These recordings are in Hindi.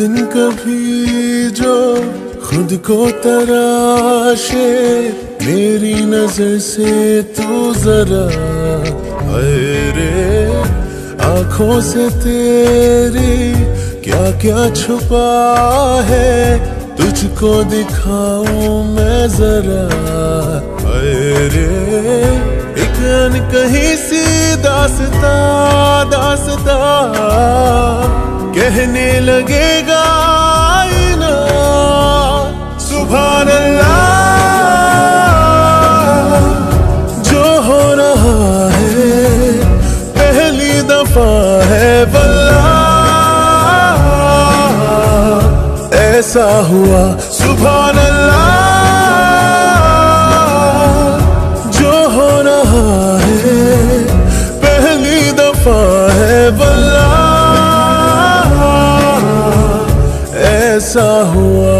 दिन कभी जो खुद को तराशे, मेरी नजर से तू जरा रे, आंखों से तेरी क्या क्या छुपा है, तुझको दिखाऊं मैं जरा रे। एक कहीं सी दास्ता दास्ता कहने लगेगा आईना, सुभान अल्लाह जो हो रहा है पहली दफा है वल्लाह, ऐसा हुआ सुभान अल्लाह जो हो रहा है पहली दफा है वल्लाह, ऐसा हुआ।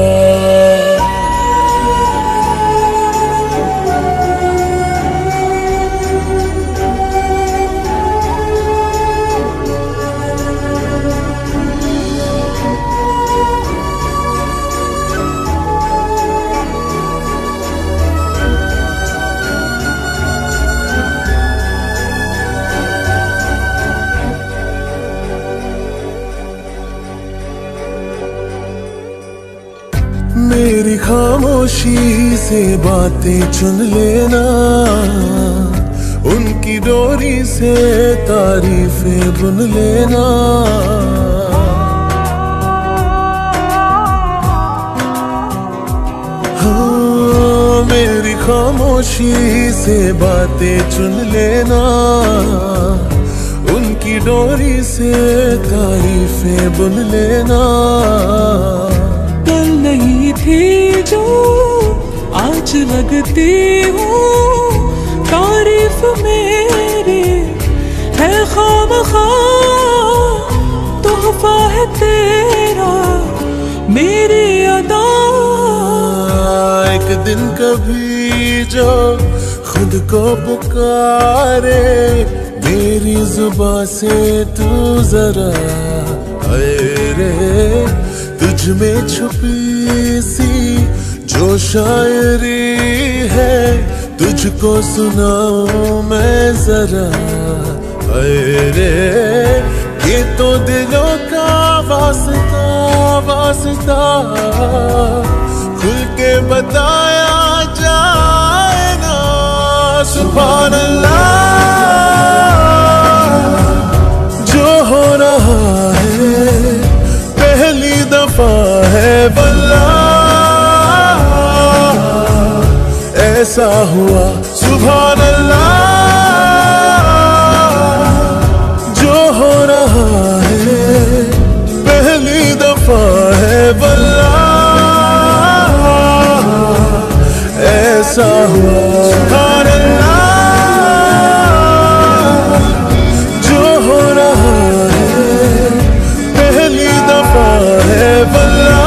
मेरी खामोशी से बातें चुन लेना, उनकी डोरी से तारीफें बुन लेना। हाँ, मेरी खामोशी से बातें चुन लेना, उनकी डोरी से तारीफें बुन लेना। नहीं थी जो आज लगती हूँ तारीफ मेरी है खामखा, तोहफा है तेरा मेरी अदा। एक दिन कभी जो खुद को पुकारे, मेरी जुबां से तू जरा रे, तुझ में छुपी सी जो शायरी है, तुझको सुनाऊं मैं जरा रे। ये तो दिलों का वास्ता वास्ता खुल के बताया जाए ना, सुभान अल्लाह जो हो रहा है पहली दफा है वल्लाह, ऐसा हुआ सुभान अल्लाह जो हो रहा है पहली दफा है वल्लाह, ऐसा हुआ सुभान अल्लाह जो हो रहा है पहली दफा है वल्लाह,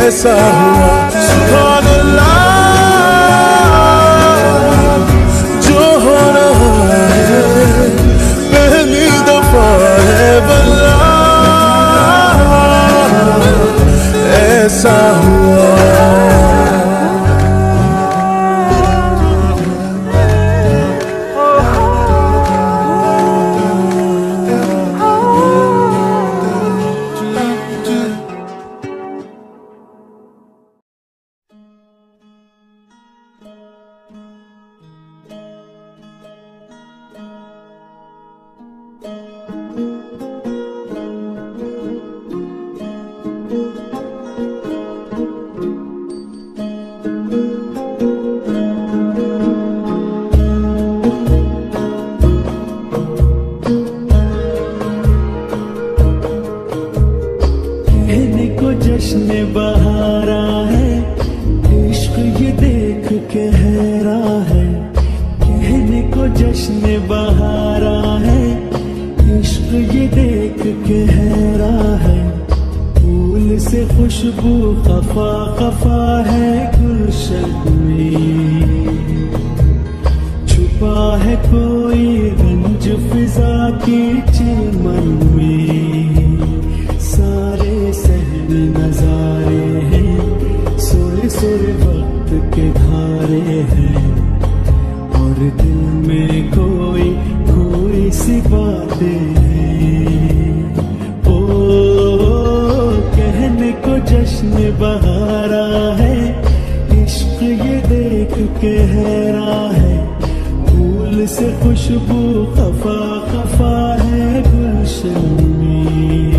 ऐसा हुआ सुभान अल्लाह जो हो रहा है पहली दफा है वल्लाह, ऐसा हुआ। जश्न बहारा है, इश्क ये देख के हैरा है। कहने को जश्न बहारा है, इश्क ये देख के हैरा है। फूल से खुशबू खफा खफा है गुलशन में, छुपा है कोई रंज फिजा की चिलमन में। सोए वक्त के धारे हैं और दिल में कोई कोई सी बातें हैं। ओ कहने को जश्न बहारा है, इश्क ये देख के हैरा है। फूल से खुशबू खफा खफा है गुलशन में,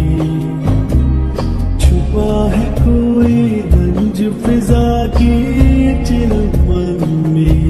छुपा है कोई रंज फिजा की चिलमन में।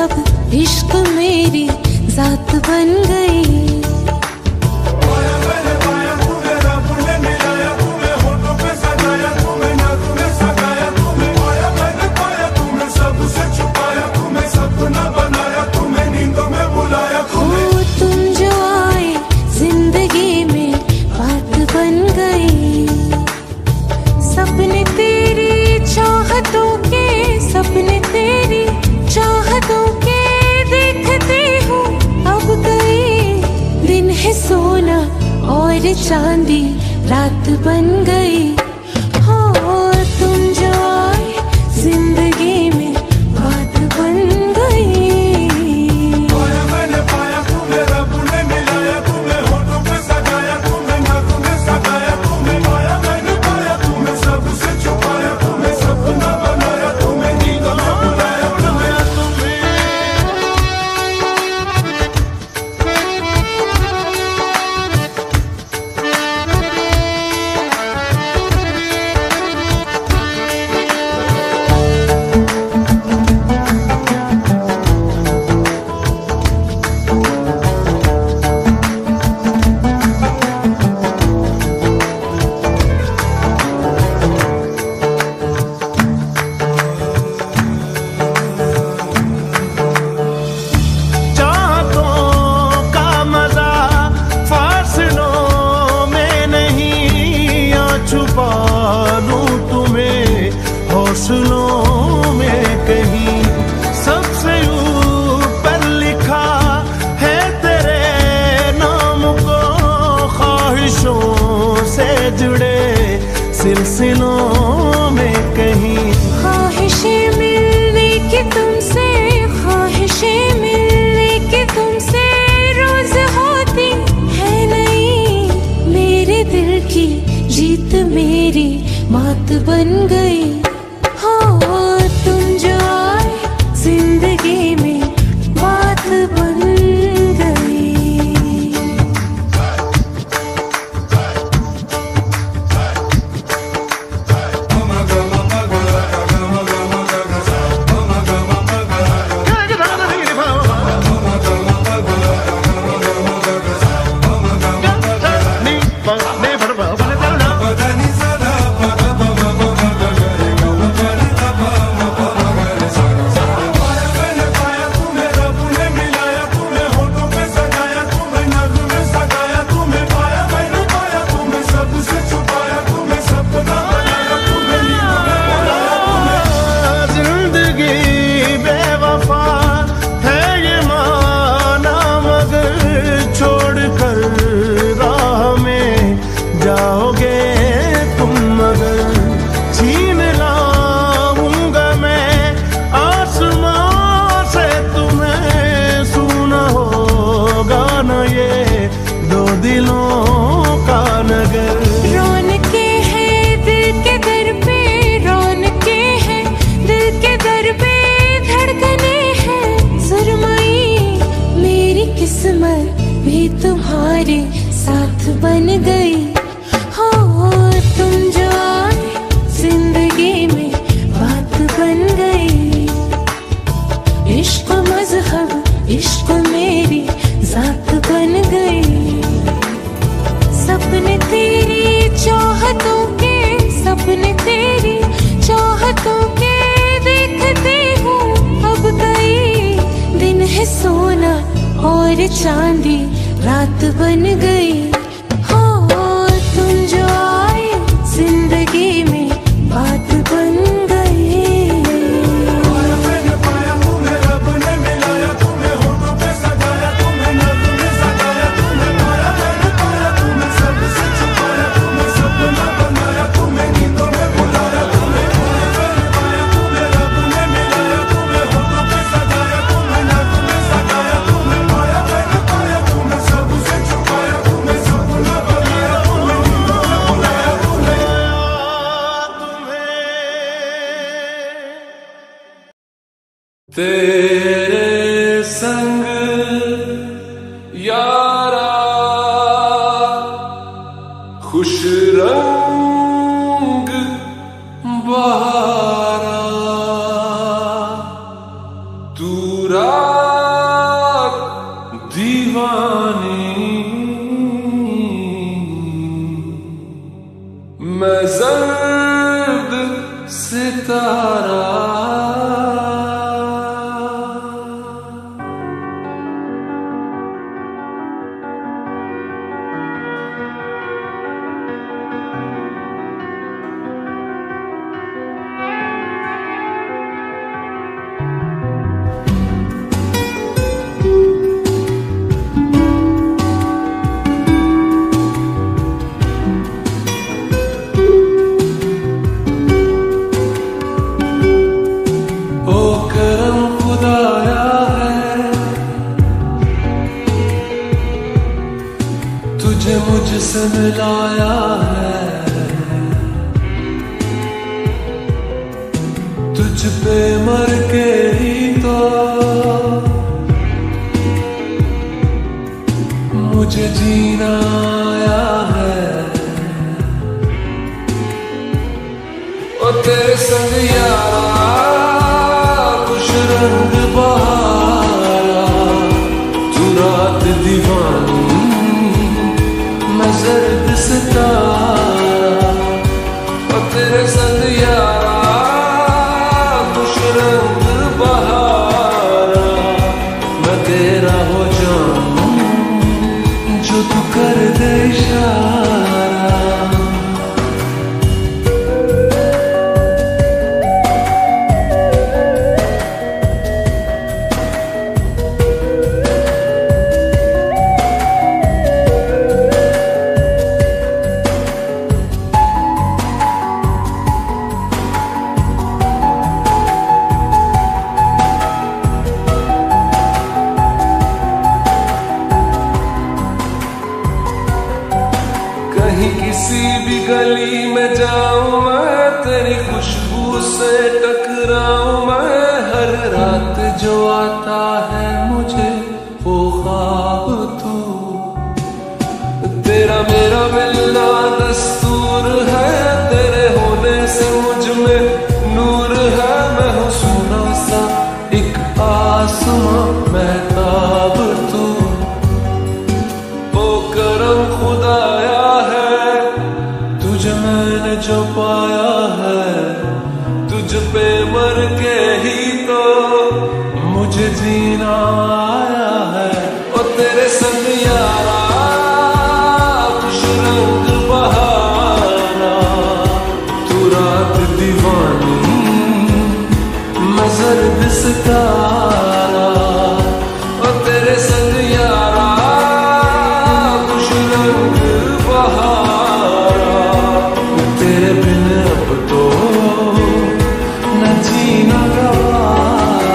मजहब इश्क मेरी जात बन गई। सपने तेरी चाहतों के देखते हूँ अब गए दिन है सोना और चांदी रात बन गई। हो तुम जो आए जिंदगी में बात बन गई। हौसलों में कहीं सबसे ऊपर लिखा है तेरे नाम को, ख्वाहिशों से जुड़े सिलसिलों में कहीं। ख्वाहिशें मिलने की तुमसे, ख्वाहिशें मिलने की तुमसे रोज होती है नहीं। मेरे दिल की जीत मेरी मात बन गई। तुम जो आए जिंदगी में बात बन गई। भी तुम्हारे साथ बन गई। हो तुम जो आए जिंदगी में बात बन गई। इश्क मजहब इश्क मेरी जात बन गई। सपने तेरी चाहतों के, सपने तेरी चाहतों के देखते हूँ अब गई। दिन है सोना और चांदी रात बन गई। हो तुम जो आए जिंदगी में बात बन गई। तेरे संग यारा खुश रंग बहारा तू सितारा। तुझे मुझसे मिलाया है, तुझ पे मर के ही तो मुझे जीना आया है। ओ तेरे संग यारा कुछ रंग बहारा, तू रात दीवानी मैं जर्द सितारा। और तेरे संग यारा कुछ रंग बहारा, मैं तेरा हो जाऊं जो तू कर दे इशारा। किसी भी गली में जाऊं मैं, तेरी खुशबू से टकराऊं मैं। हर रात जो आता है मुझे वो ख्वाब तू, तेरा मेरा मिलना दस्तूर है। तेरे होने से मुझ में नूर है, मैं हूँ सोना सा एक आसमां महताब तू। ओ करम खुदाया तुझे मैंने जो पाया है, तुझ पे मर के ही तो मुझे जीना आया है। और तेरे संग यारा कुछ रंग बहारा, तू रात दीवानी मैं जर्द सितारा। और तेरे संग यारा कुछ रंग बहारा, तेरे बिन अब तो न जीना गवारा।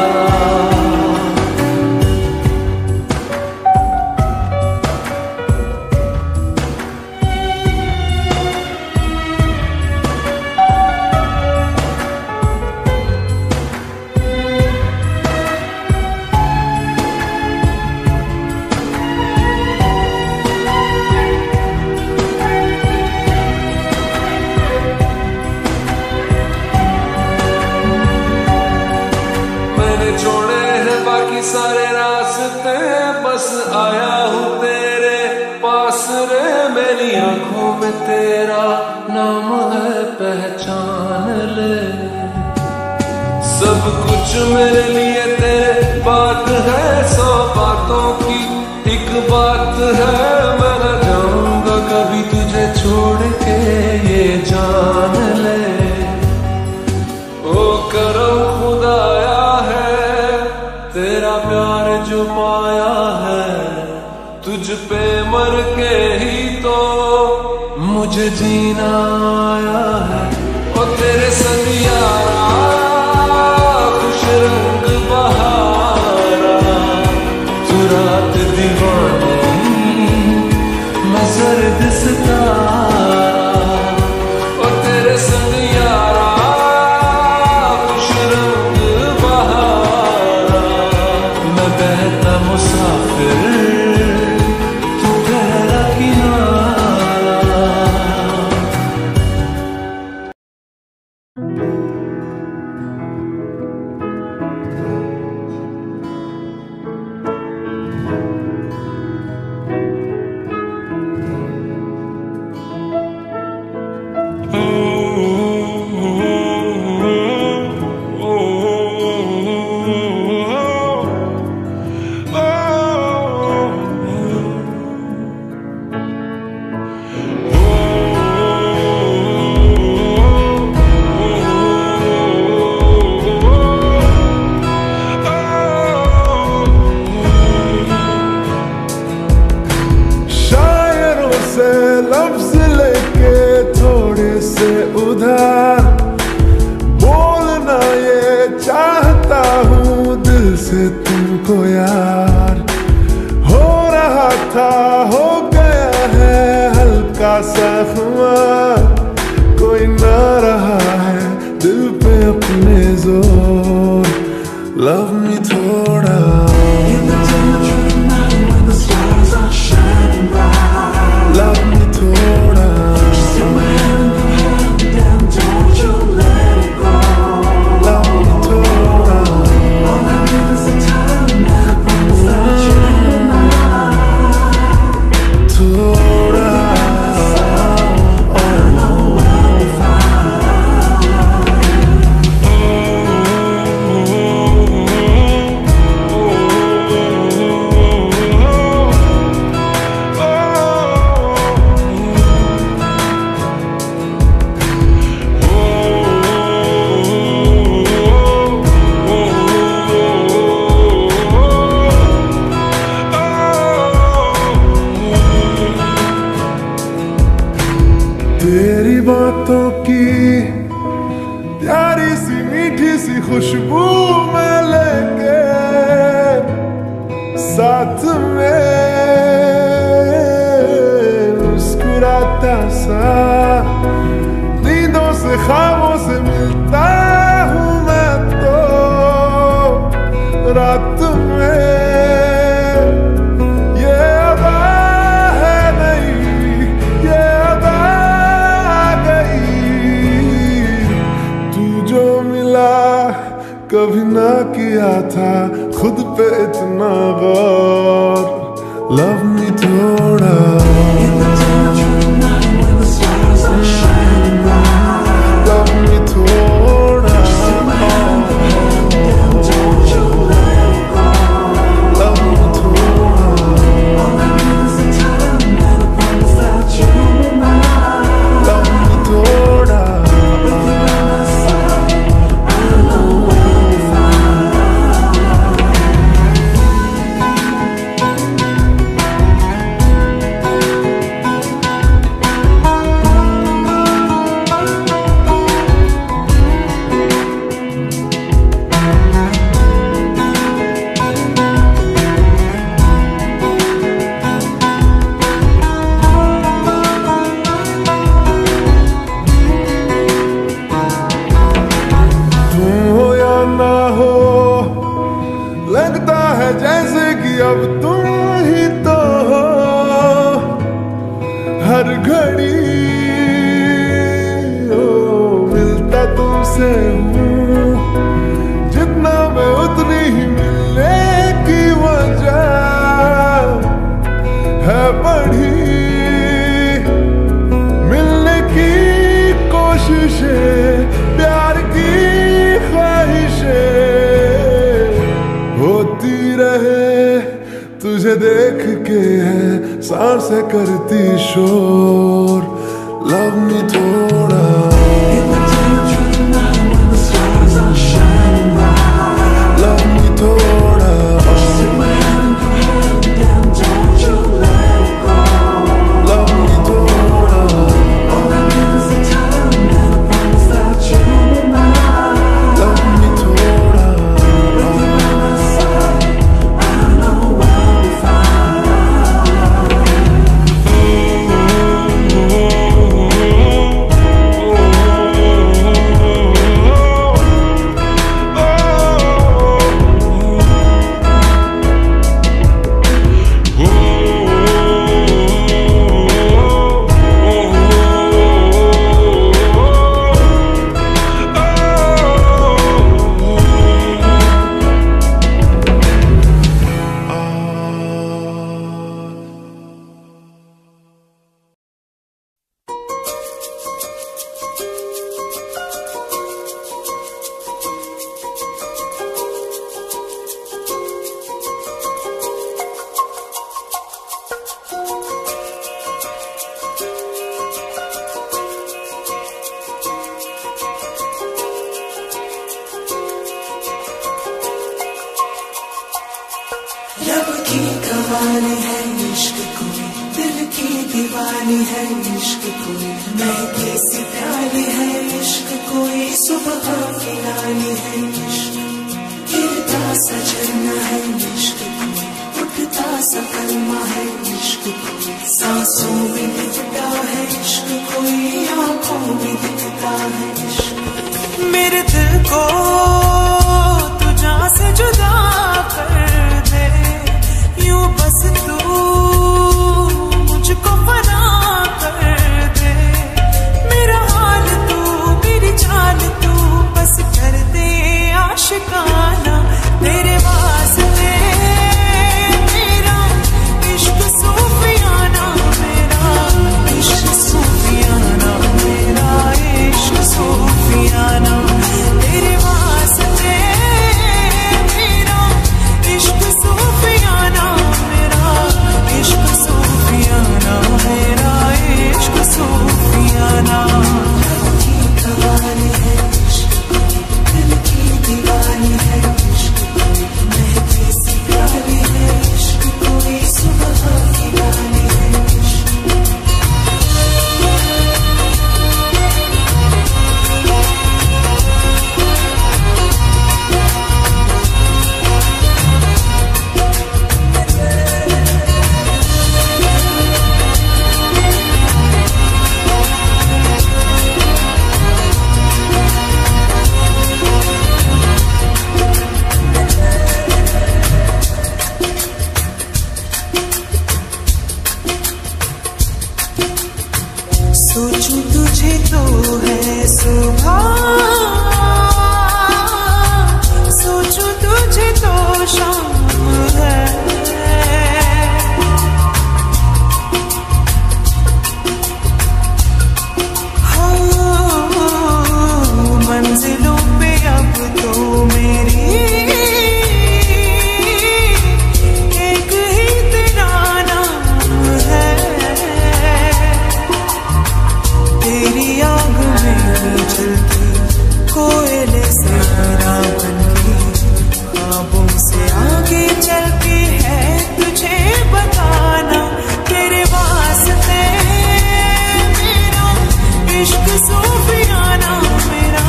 छोड़े हैं बाकी सारे रास्ते, बस आया हूँ तेरे पास रे। मेरी आंखों में तेरा नाम है, पहचान ले। सब कुछ मेरे लिए तेरे बात है, 100 बातों की एक बात है। मैं न जाऊंगा कभी तुझे छोड़ के, ये जान ले। ओ करम खुदाया तेरा प्यार जो पाया है, तुझ पे मर के ही तो मुझे जीना आया है। और तेरे संग यारा कुछ रंग बहारा, तू रात दीवानी मैं जर्द सितारा। और तेरे संग यारा कुछ रंग बहारा, मैं बहता मुसाफिर तू गहरा किनारा। था हो गया है हल्का सा खुमार, कोई ना रहा है दिल पे अपने जोर। लव मी थोड़ा, love me थोड़ा, love me थोड़ा, थोड़ा। तेरी बातों की प्यारी सी मीठी सी खुशबू मैं लेके साथ में मुस्कुराता सा, नींदों से ख्वाबों से मिलता हूँ मैं तो रात में। कभी ना किया था खुद पे इतना गौर। लव मी थोड़ा, लव मी थोड़ा, लव मी थोड़ा, लगता है जैसे कि अब तुम ही तो हो हर घड़ी। मिलता तुमसे हूँ जितना मैं उतनी ही मिलने की वजह है बढ़ी। मिलने की कोशिशें, प्यार की ख्वाहिशें होती रहे, तुझे देख के है सांसें करती शोर। लव मी थोड़ा, लव मी थोड़ा, लव मी थोड़ा, love me थोड़ा। कमाल है इश्क कोई, दिल की दीवानी है इश्क कोई, महकी सी प्यारी है इश्क कोई, सुबह की रानी है इश्क, गिरता सा झरना है इश्क कोई, उठता सा कलमा है इश्क कोई सांसों में दिखता है इश्क, कोई आंखों में दिखता है इश्क। मेरे दिल को तू जान से जुदा कर दे, यूं बस तू मुझको फना कर दे। मेरा हाल तू, मेरी जान तू, बस कर दे आशिकाना तेरे वास्ते। मेरा इश्क सूफियाना, मेरा इश्क सूफियाना, मेरा इश्क सूफियाना तेरे वास्ते। मेरा इश्क सूफियाना, मेरा इश्क सूफियाना, मेरा इश्क सूफियाना। कवाली है इश्क, दिल की दीवानी है इश्क, महकी सी प्यारी है इश्क, कोई सुबह की गाली है इश्क। सोचूं तुझे तो है सुबह, सोचूं तुझे तो शाम है। हो मंजिलों पे अब तो मेरी एक ही तेरा नाम है। तेरी आग में जलती कोयले से राह बनके, ख्वाबों से आगे चल के है तुझे बताना तेरे वास्ते। मेरा इश्क सूफियाना, मेरा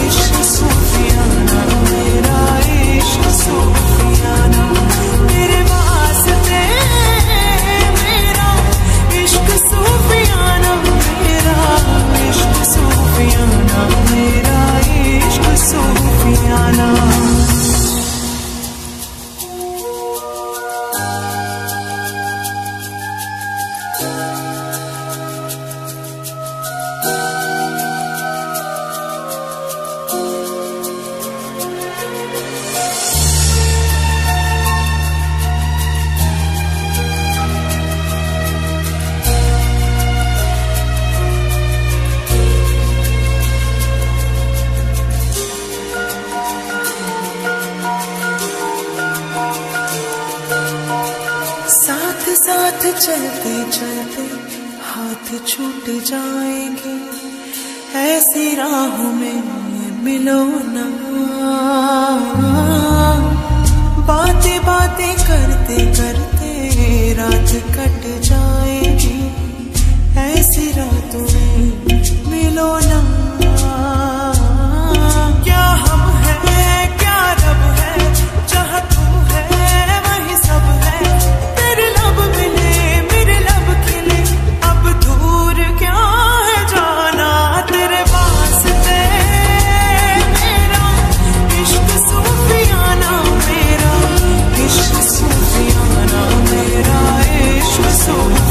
इश्क सूफियाना, मेरा इश्क सूफियाना तेरे वास्ते। मेरा इश्क सूफियाना, मेरा इश्क सूफियाना, मेरा इश्क सूफियाना। साथ साथ चलते चलते हाथ छूट जाएंगे, ऐसी राहों में मिलो ना। बातें बातें करते करते रात कट जाएगी, ऐसी रातों में मिलो ना। क्या हम हैं क्या रब है, जहाँ तू है वही सब है। तेरे लब मिले मेरे लब खिले, अब दूर क्या है जाना तेरे वास्ते। मेरा इश्क सूफियाना, मेरा इश्क सूफियाना, मेरा इश्क सूफियाना।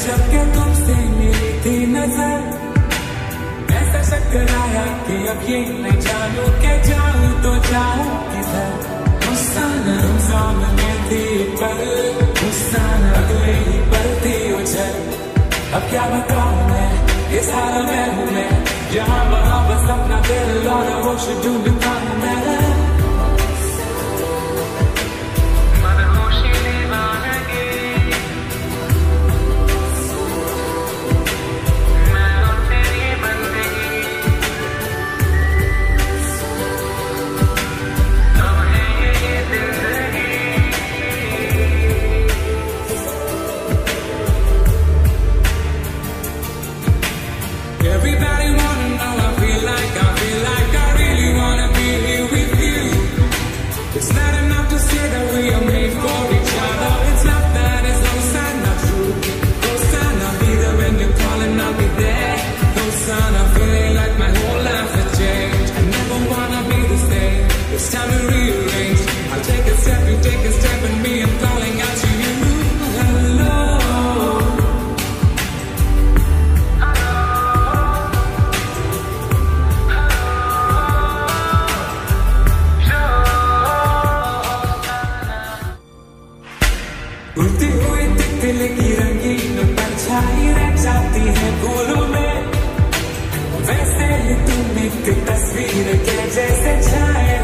जब के तुमसे मिली थी नजर, ऐसा चक्कर आया कि अब ये मैं जानू के जाऊं तो जाऊं किधर। गुस्सा न सामने थी पर गुस्सा न अगले ही पल थी उछल। अब क्या बताऊं मैं, इस हाल में हूँ मैं, जहाँ वहाँ बस अपना दिल और होश ढूंढता हूँ मैं। Everybody wanna know, I feel like I really wanna be here with you. It's not enough to say that we are made for each other. It's not that, it's no sign, not true. No sign, I'll be there when you're calling, I'll be there. No sign, I'm feeling like my whole life has changed. I never wanna be the same. It's time to rearrange. I'll take a step, you take a step, and me, I'm calling out to you. Hello. उड़ती हुई तितली की रंगीन परछाई रह जाती है फूलों में, वैसे ही तुम एक तस्वीर के जैसे छाए